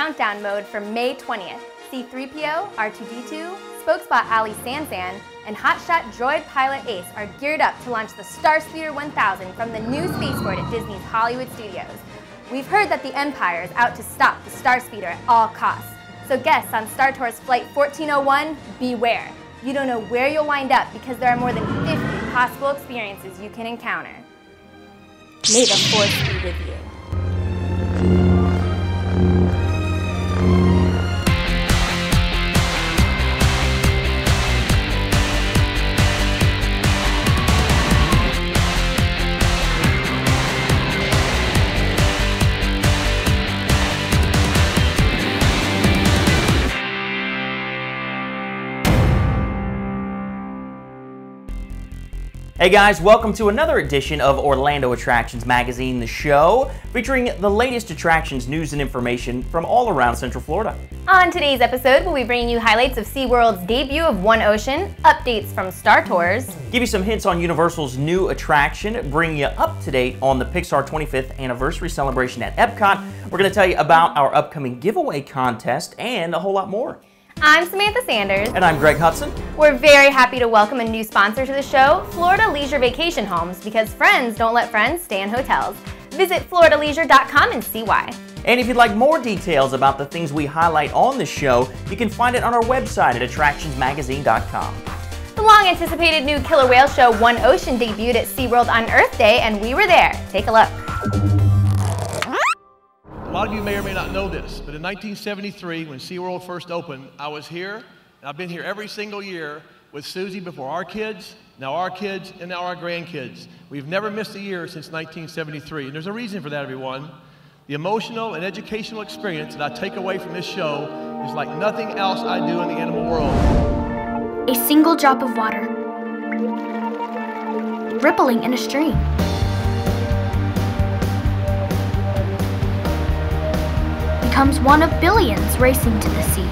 countdown mode for May 20th. C-3PO, R2-D2, Spokespot Ali Sansan, and Hotshot Droid Pilot Ace are geared up to launch the Star Speeder 1000 from the new spaceport at Disney's Hollywood Studios. We've heard that the Empire is out to stop the Star Speeder at all costs. So guests on Star Tours Flight 1401, beware. You don't know where you'll wind up because there are more than 50 possible experiences you can encounter. May the Force be with you. Hey guys, welcome to another edition of Orlando Attractions Magazine, the show, featuring the latest attractions, news, and information from all around Central Florida. On today's episode, we'll be bringing you highlights of SeaWorld's debut of One Ocean, updates from Star Tours, give you some hints on Universal's new attraction, bring you up to date on the Pixar 25th anniversary celebration at Epcot. We're going to tell you about our upcoming giveaway contest and a whole lot more. I'm Samantha Sanders. And I'm Greg Hudson. We're very happy to welcome a new sponsor to the show, Florida Leisure Vacation Homes, because friends don't let friends stay in hotels. Visit floridaleisure.com and see why. And if you'd like more details about the things we highlight on the show, you can find it on our website at attractionsmagazine.com. The long-anticipated new killer whale show One Ocean debuted at SeaWorld on Earth Day, and we were there. Take a look. A lot of you may or may not know this, but in 1973, when SeaWorld first opened, I was here, and I've been here every single year with Susie before our kids, now our kids, and now our grandkids. We've never missed a year since 1973, and there's a reason for that, everyone. The emotional and educational experience that I take away from this show is like nothing else I do in the animal world. A single drop of water, rippling in a stream. Becomes one of billions racing to the sea.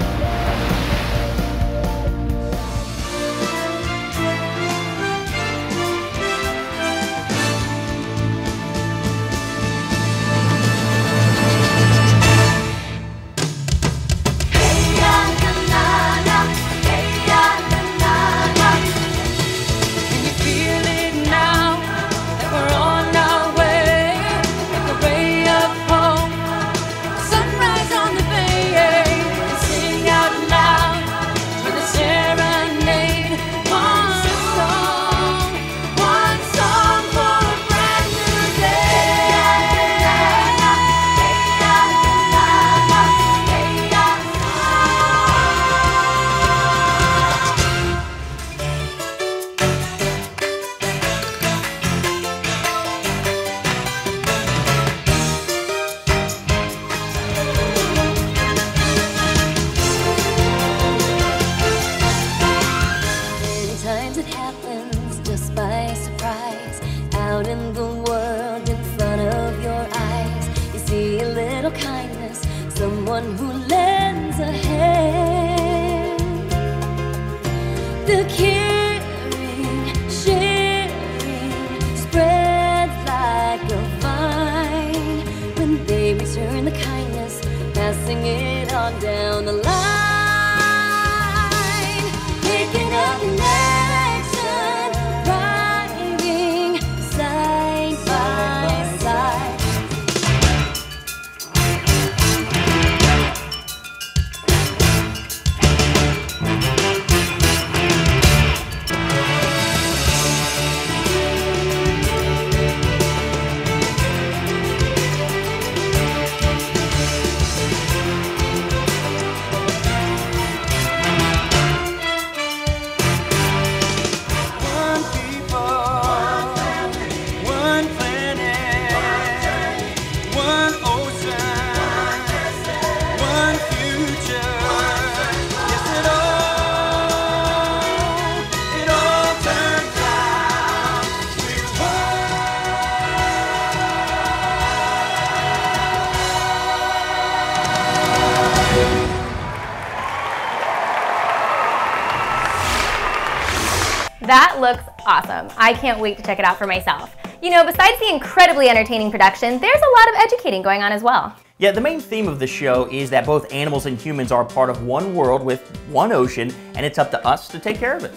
That looks awesome. I can't wait to check it out for myself. You know, besides the incredibly entertaining production, there's a lot of educating going on as well. Yeah, the main theme of the show is that both animals and humans are part of one world with one ocean, and it's up to us to take care of it.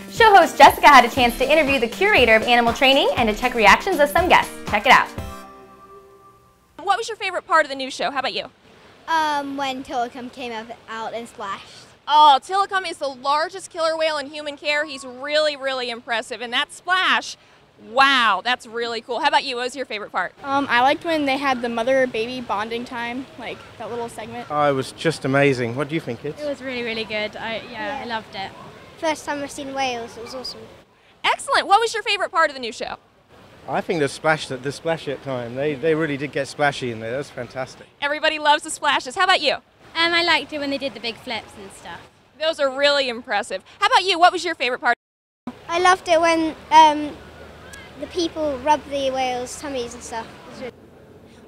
Show host Jessica had a chance to interview the curator of animal training and to check reactions of some guests. Check it out. What was your favorite part of the new show? How about you? When Tillicum came out and splashed. Oh, Tillicum is the largest killer whale in human care. He's really, really impressive. And that splash, wow, that's really cool. How about you? What was your favorite part? I liked when they had the mother-baby bonding time, like that little segment. Oh, it was just amazing. What do you think, kids? It was really, really good. I loved it. First time I've seen whales, it was awesome. Excellent. What was your favorite part of the new show? I think the splash at time. They really did get splashy in there. That was fantastic. Everybody loves the splashes. How about you? I liked it when they did the big flips and stuff. Those are really impressive. How about you? What was your favorite part? I loved it when the people rubbed the whales' tummies and stuff.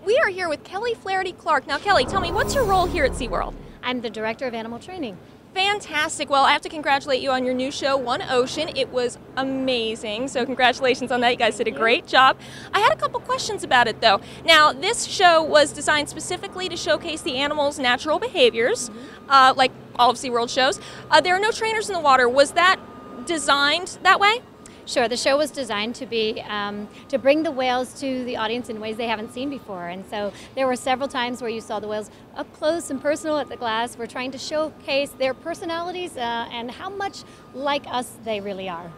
We are here with Kelly Flaherty Clark. Now, Kelly, tell me, what's your role here at SeaWorld? I'm the director of animal training. Fantastic. Well, I have to congratulate you on your new show, One Ocean. It was amazing. So congratulations on that. You guys did a great job. I had a couple questions about it, though. Now, this show was designed specifically to showcase the animals' natural behaviors, like all of SeaWorld shows. There are no trainers in the water. Was that designed that way? Sure, the show was designed to be to bring the whales to the audience in ways they haven't seen before, and so there were several times where you saw the whales up close and personal at the glass. We're trying to showcase their personalities and how much like us they really are.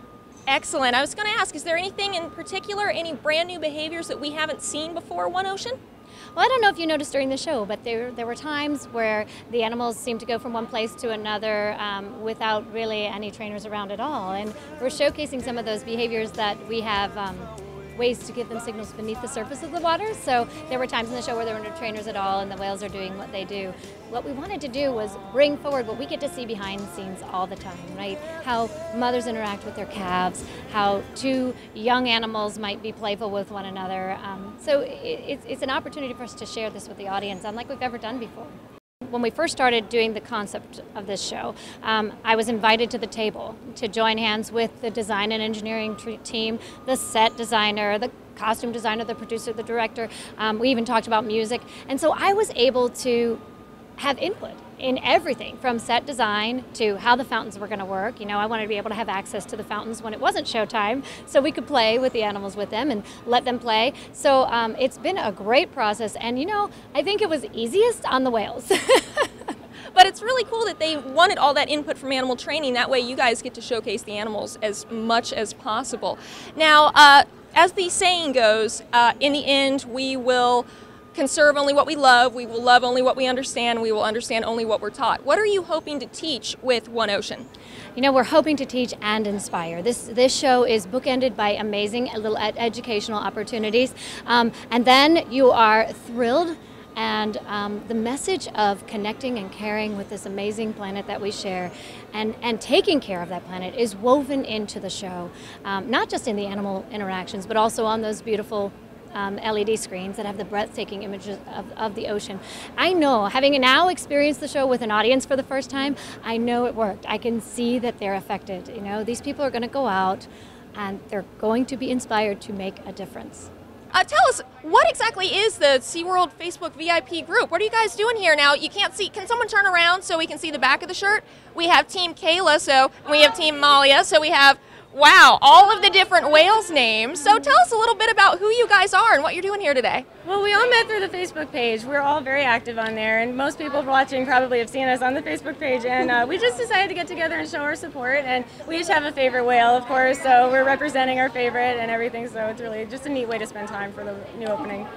Excellent. I was going to ask, is there anything in particular, any brand new behaviors that we haven't seen before One Ocean? Well, I don't know if you noticed during the show, but there were times where the animals seemed to go from one place to another without really any trainers around at all. And we're showcasing some of those behaviors that we have ways to give them signals beneath the surface of the water. So there were times in the show where there were no trainers at all and the whales are doing what they do. What we wanted to do was bring forward what we get to see behind the scenes all the time, right? How mothers interact with their calves, how two young animals might be playful with one another. So it's an opportunity for us to share this with the audience, unlike we've ever done before. When we first started doing the concept of this show, I was invited to the table to join hands with the design and engineering team, the set designer, the costume designer, the producer, the director. We even talked about music. And so I was able to have input in everything from set design to how the fountains were going to work. You know, I wanted to be able to have access to the fountains when it wasn't showtime so we could play with the animals with them and let them play. So it's been a great process, and you know, I think it was easiest on the whales. But it's really cool that they wanted all that input from animal training. That way you guys get to showcase the animals as much as possible. Now, as the saying goes, in the end we will conserve only what we love will love only what we understand, we will understand only what we're taught. What are you hoping to teach with One Ocean? You know, we're hoping to teach and inspire. This show is bookended by amazing little educational opportunities. And then you are thrilled, and the message of connecting and caring with this amazing planet that we share and taking care of that planet is woven into the show, not just in the animal interactions, but also on those beautiful LED screens that have the breathtaking images of the ocean. I know, having now experienced the show with an audience for the first time, I know it worked. I can see that they're affected. You know, these people are going to go out and they're going to be inspired to make a difference. Tell us, what exactly is the SeaWorld Facebook VIP group? What are you guys doing here now? You can't see, can someone turn around so we can see the back of the shirt? We have Team Kayla, so we have Team Malia, so we have, wow, all of the different whales names. So tell us a little bit about who you guys are and what you're doing here today. Well, we all met through the Facebook page. We're all very active on there, and most people watching probably have seen us on the Facebook page, and we just decided to get together and show our support, and we each have a favorite whale, of course, so we're representing our favorite and everything, so it's really just a neat way to spend time for the new opening.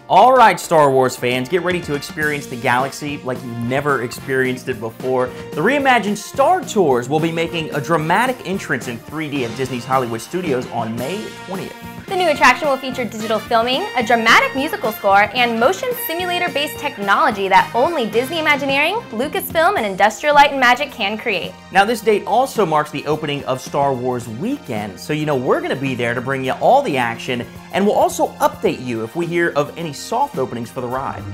All right, Star Wars fans, get ready to experience the galaxy like you've never experienced it before. The reimagined Star Tours will be making a dramatic entrance in 3D at Disney's Hollywood Studios on May 20th. The new attraction will feature digital filming, a dramatic musical score, and motion simulator-based technology that only Disney Imagineering, Lucasfilm, and Industrial Light and Magic can create. Now, this date also marks the opening of Star Wars Weekend, so you know we're going to be there to bring you all the action, and we'll also update you if we hear of any soft openings for the ride.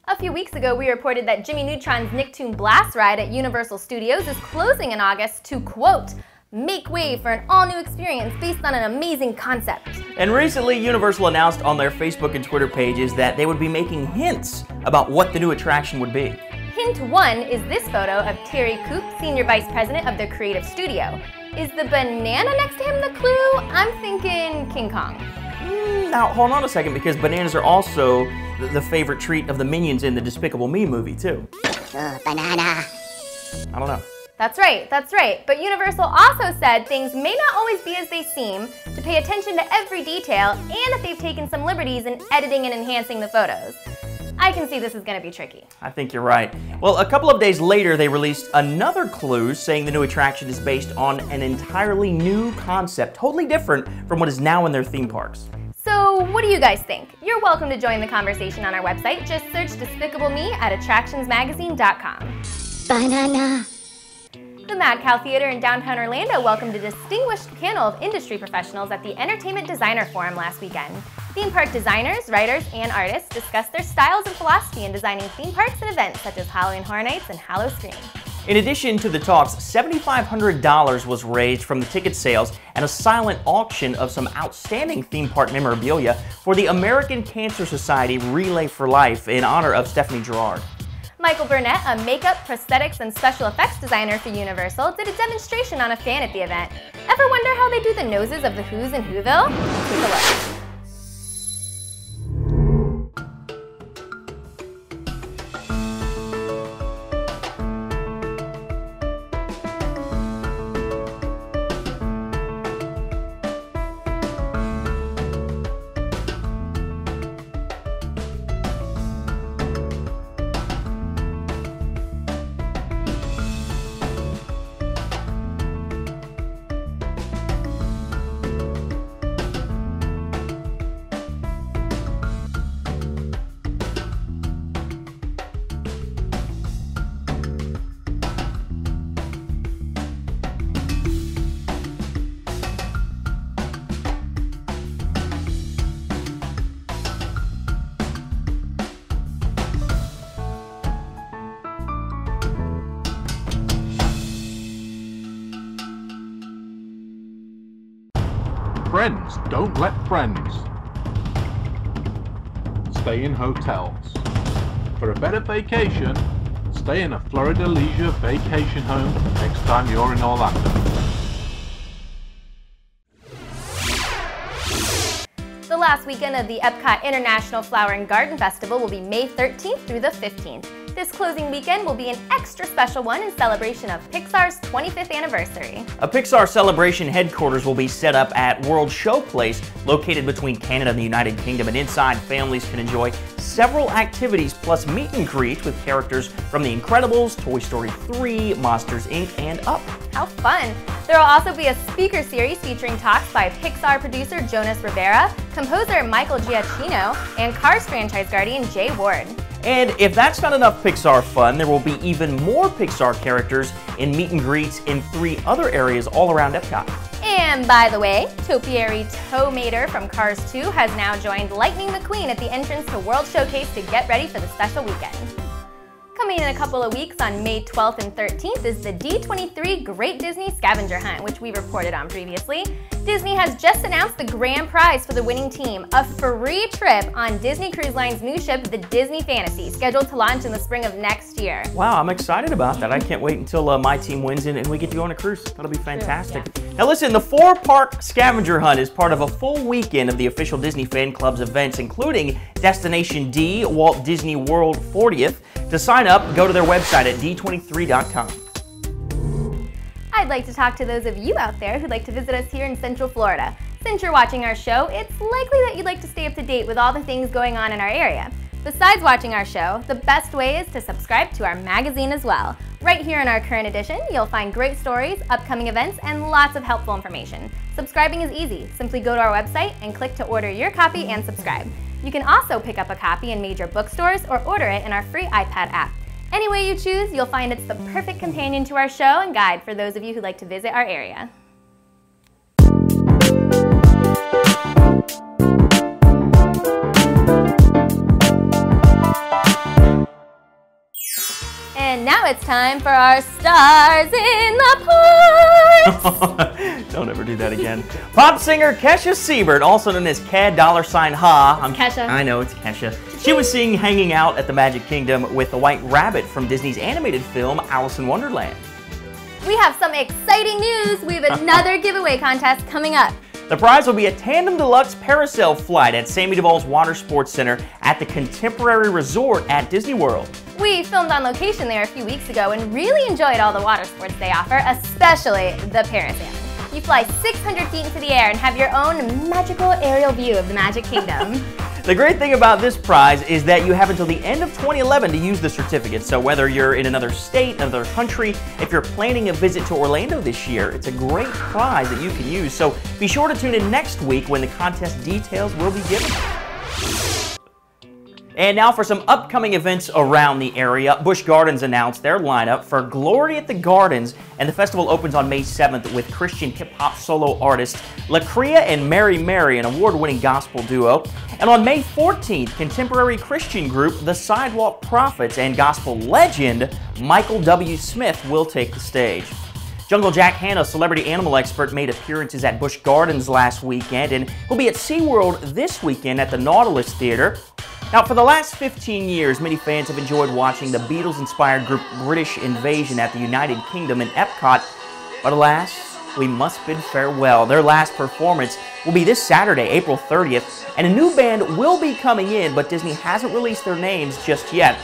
A few weeks ago, we reported that Jimmy Neutron's Nicktoon Blast ride at Universal Studios is closing in August to, quote, Make way for an all-new experience based on an amazing concept. And recently, Universal announced on their Facebook and Twitter pages that they would be making hints about what the new attraction would be. Hint 1 is this photo of Terry Coop, Senior Vice President of the Creative Studio. Is the banana next to him the clue? I'm thinking King Kong. Now, hold on a second, because bananas are also the favorite treat of the Minions in the Despicable Me movie, too. Banana. I don't know. That's right, that's right. But Universal also said things may not always be as they seem, to pay attention to every detail, and that they've taken some liberties in editing and enhancing the photos. I can see this is going to be tricky. I think you're right. Well, a couple of days later, they released another clue saying the new attraction is based on an entirely new concept, totally different from what is now in their theme parks. So, what do you guys think? You're welcome to join the conversation on our website. Just search Despicable Me at attractionsmagazine.com. Banana. The Mad Cow Theater in downtown Orlando welcomed a distinguished panel of industry professionals at the Entertainment Designer Forum last weekend. Theme park designers, writers, and artists discussed their styles and philosophy in designing theme parks and events such as Halloween Horror Nights and Halloween. In addition to the talks, $7,500 was raised from the ticket sales and a silent auction of some outstanding theme park memorabilia for the American Cancer Society Relay for Life in honor of Stephanie Gerard. Michael Burnett, a makeup, prosthetics, and special effects designer for Universal, did a demonstration on a fan at the event. Ever wonder how they do the noses of the Who's in Whoville? Take a look. Friends don't let friends stay in hotels. For a better vacation, stay in a Florida Leisure vacation home next time you're in Orlando. The last weekend of the Epcot International Flower and Garden Festival will be May 13th through the 15th. This closing weekend will be an extra special one in celebration of Pixar's 25th anniversary. A Pixar Celebration headquarters will be set up at World Showplace, located between Canada and the United Kingdom, and inside families can enjoy several activities plus meet and greet with characters from The Incredibles, Toy Story 3, Monsters Inc., and Up. How fun! There will also be a speaker series featuring talks by Pixar producer Jonas Rivera, composer Michael Giacchino, and Cars franchise guardian Jay Ward. And if that's not enough Pixar fun, there will be even more Pixar characters in meet and greets in 3 other areas all around Epcot. And by the way, Topiary Tow Mater from Cars 2 has now joined Lightning McQueen at the entrance to World Showcase to get ready for the special weekend. Coming in a couple of weeks on May 12th and 13th is the D23 Great Disney Scavenger Hunt, which we reported on previously. Disney has just announced the grand prize for the winning team, a free trip on Disney Cruise Line's new ship, the Disney Fantasy, scheduled to launch in the spring of next year. Wow, I'm excited about that. I can't wait until my team wins and we get to go on a cruise. That'll be fantastic. Yeah. Now listen, the 4-park scavenger hunt is part of a full weekend of the official Disney Fan Club's events, including Destination D, Walt Disney World 40th. To sign up, go to their website at d23.com. I'd like to talk to those of you out there who'd like to visit us here in Central Florida. Since you're watching our show, it's likely that you'd like to stay up to date with all the things going on in our area. Besides watching our show, the best way is to subscribe to our magazine as well. Right here in our current edition, you'll find great stories, upcoming events, and lots of helpful information. Subscribing is easy. Simply go to our website and click to order your copy and subscribe. You can also pick up a copy in major bookstores or order it in our free iPad app. Any way you choose, you'll find it's the perfect companion to our show and guide for those of you who like to visit our area. And now it's time for our Stars in the Park! Don't ever do that again. Pop singer Kesha Sebert, also known as Cad $Ha. Kesha. I know, it's Kesha. She was seen hanging out at the Magic Kingdom with the White Rabbit from Disney's animated film Alice in Wonderland. We have some exciting news. We have another giveaway contest coming up. The prize will be a Tandem Deluxe Parasail flight at Sammy Duvalls Water Sports Center at the Contemporary Resort at Disney World. We filmed on location there a few weeks ago and really enjoyed all the water sports they offer, especially the parasailing. You fly 600 feet into the air and have your own magical aerial view of the Magic Kingdom. The great thing about this prize is that you have until the end of 2011 to use the certificate. So whether you're in another state, another country, if you're planning a visit to Orlando this year, it's a great prize that you can use. So be sure to tune in next week when the contest details will be given. And now for some upcoming events around the area. Busch Gardens announced their lineup for Glory at the Gardens, and the festival opens on May 7th with Christian hip-hop solo artists LaCria and Mary Mary, an award-winning gospel duo. And on May 14th, contemporary Christian group The Sidewalk Prophets and gospel legend Michael W. Smith will take the stage. Jungle Jack Hanna, celebrity animal expert, made appearances at Busch Gardens last weekend, and he'll be at SeaWorld this weekend at the Nautilus Theater. Now, for the last 15 years, many fans have enjoyed watching the Beatles-inspired group British Invasion at the United Kingdom in Epcot, but alas, we must bid farewell. Their last performance will be this Saturday, April 30th, and a new band will be coming in, but Disney hasn't released their names just yet.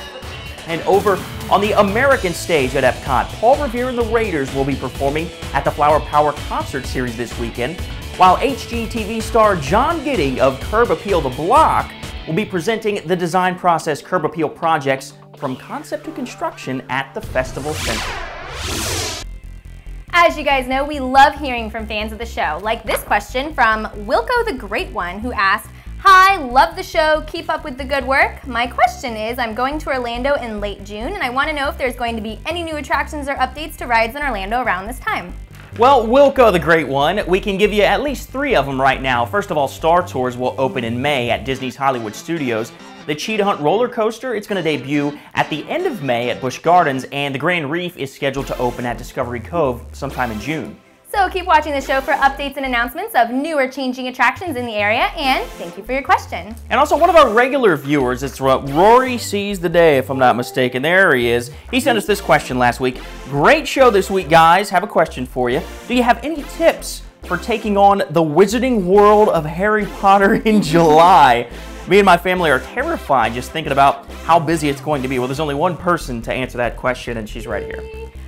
And over on the American stage at Epcot, Paul Revere and the Raiders will be performing at the Flower Power Concert Series this weekend, while HGTV star John Gidding of Curb Appeal the Block will be presenting the Design Process Curb Appeal projects from concept to construction at the Festival Center. As you guys know, we love hearing from fans of the show, like this question from Wilco the Great One, who asked, "Hi, love the show, keep up with the good work. My question is, I'm going to Orlando in late June, and I want to know if there's going to be any new attractions or updates to rides in Orlando around this time." Well, Wilco the Great One, we can give you at least 3 of them right now. First of all, Star Tours will open in May at Disney's Hollywood Studios. The Cheetah Hunt roller coaster, it's going to debut at the end of May at Busch Gardens, and the Grand Reef is scheduled to open at Discovery Cove sometime in June. So keep watching the show for updates and announcements of new or changing attractions in the area, and thank you for your question. And also one of our regular viewers, it's Rory Sees the Day, if I'm not mistaken. There he is. He sent us this question last week. Great show this week, guys. Have a question for you. Do you have any tips for taking on the Wizarding World of Harry Potter in July? Me and my family are terrified just thinking about how busy it's going to be. Well, there's only one person to answer that question, and she's right here.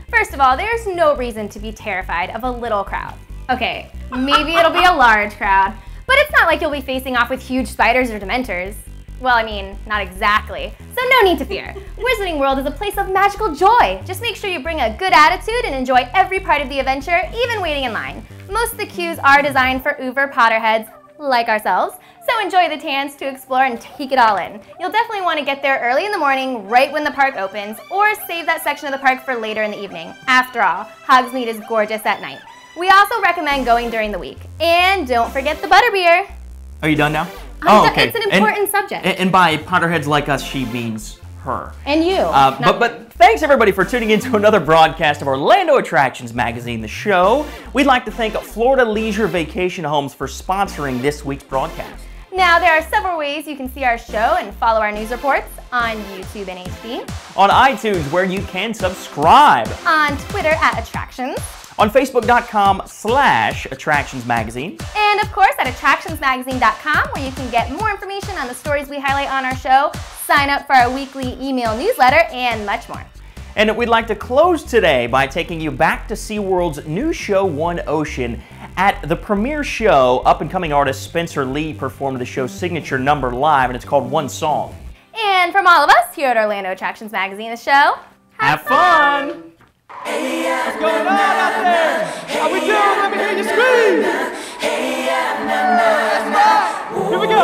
First of all, there's no reason to be terrified of a little crowd. Okay, maybe it'll be a large crowd, but it's not like you'll be facing off with huge spiders or dementors. Well, I mean, not exactly. So no need to fear. Wizarding World is a place of magical joy. Just make sure you bring a good attitude and enjoy every part of the adventure, even waiting in line. Most of the queues are designed for uber Potterheads, like ourselves, so enjoy the chance to explore and take it all in. You'll definitely want to get there early in the morning, right when the park opens, or save that section of the park for later in the evening. After all, Hogsmeade is gorgeous at night. We also recommend going during the week. And don't forget the butterbeer. Are you done now? Okay. It's an important subject. And by Potterheads like us, she means her. And you. But thanks everybody for tuning in to another broadcast of Orlando Attractions Magazine, the show. We'd like to thank Florida Leisure Vacation Homes for sponsoring this week's broadcast. Now, there are several ways you can see our show and follow our news reports on YouTube and HD. On iTunes, where you can subscribe. On Twitter @Attractions. On Facebook.com/Attractions Magazine. And of course at attractionsmagazine.com, where you can get more information on the stories we highlight on our show, sign up for our weekly email newsletter, and much more. And we'd like to close today by taking you back to SeaWorld's new show, One Ocean. At the premiere show, up-and-coming artist Spencer Lee performed the show's signature number live, and it's called One Song. And from all of us here at Orlando Attractions Magazine, the show, have fun! Hey, what's going on out there? How we doing? Let me hear you scream! That's right! Here we go!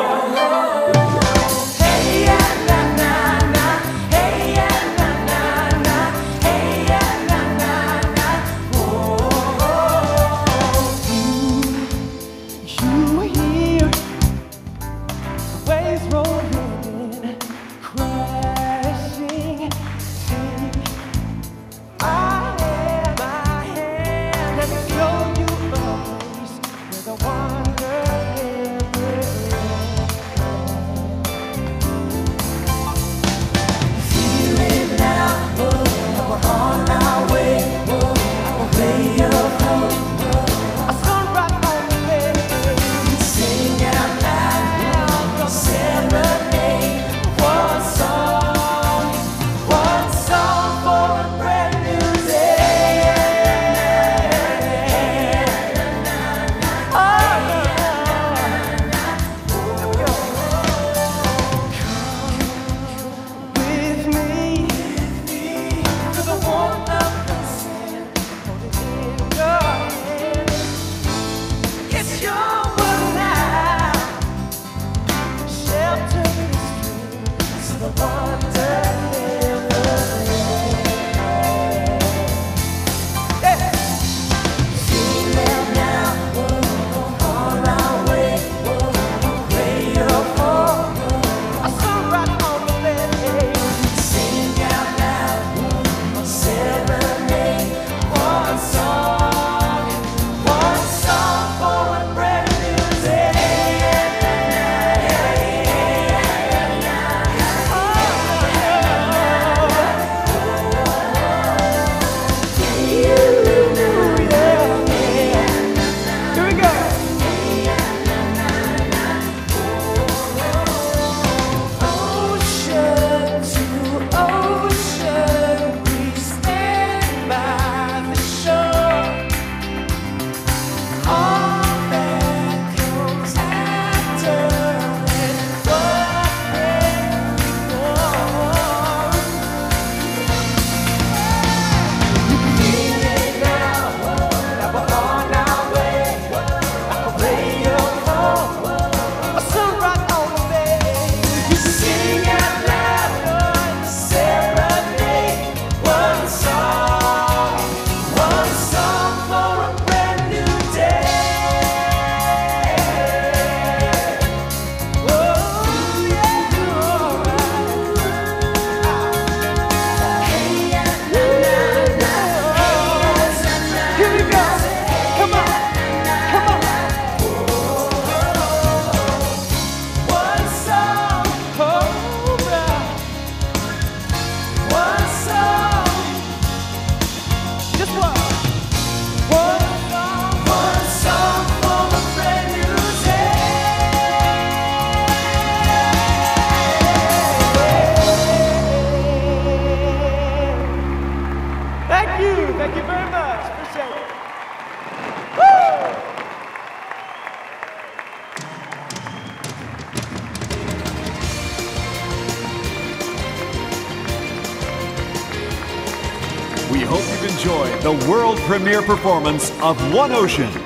We hope you've enjoyed the world premiere performance of One Ocean.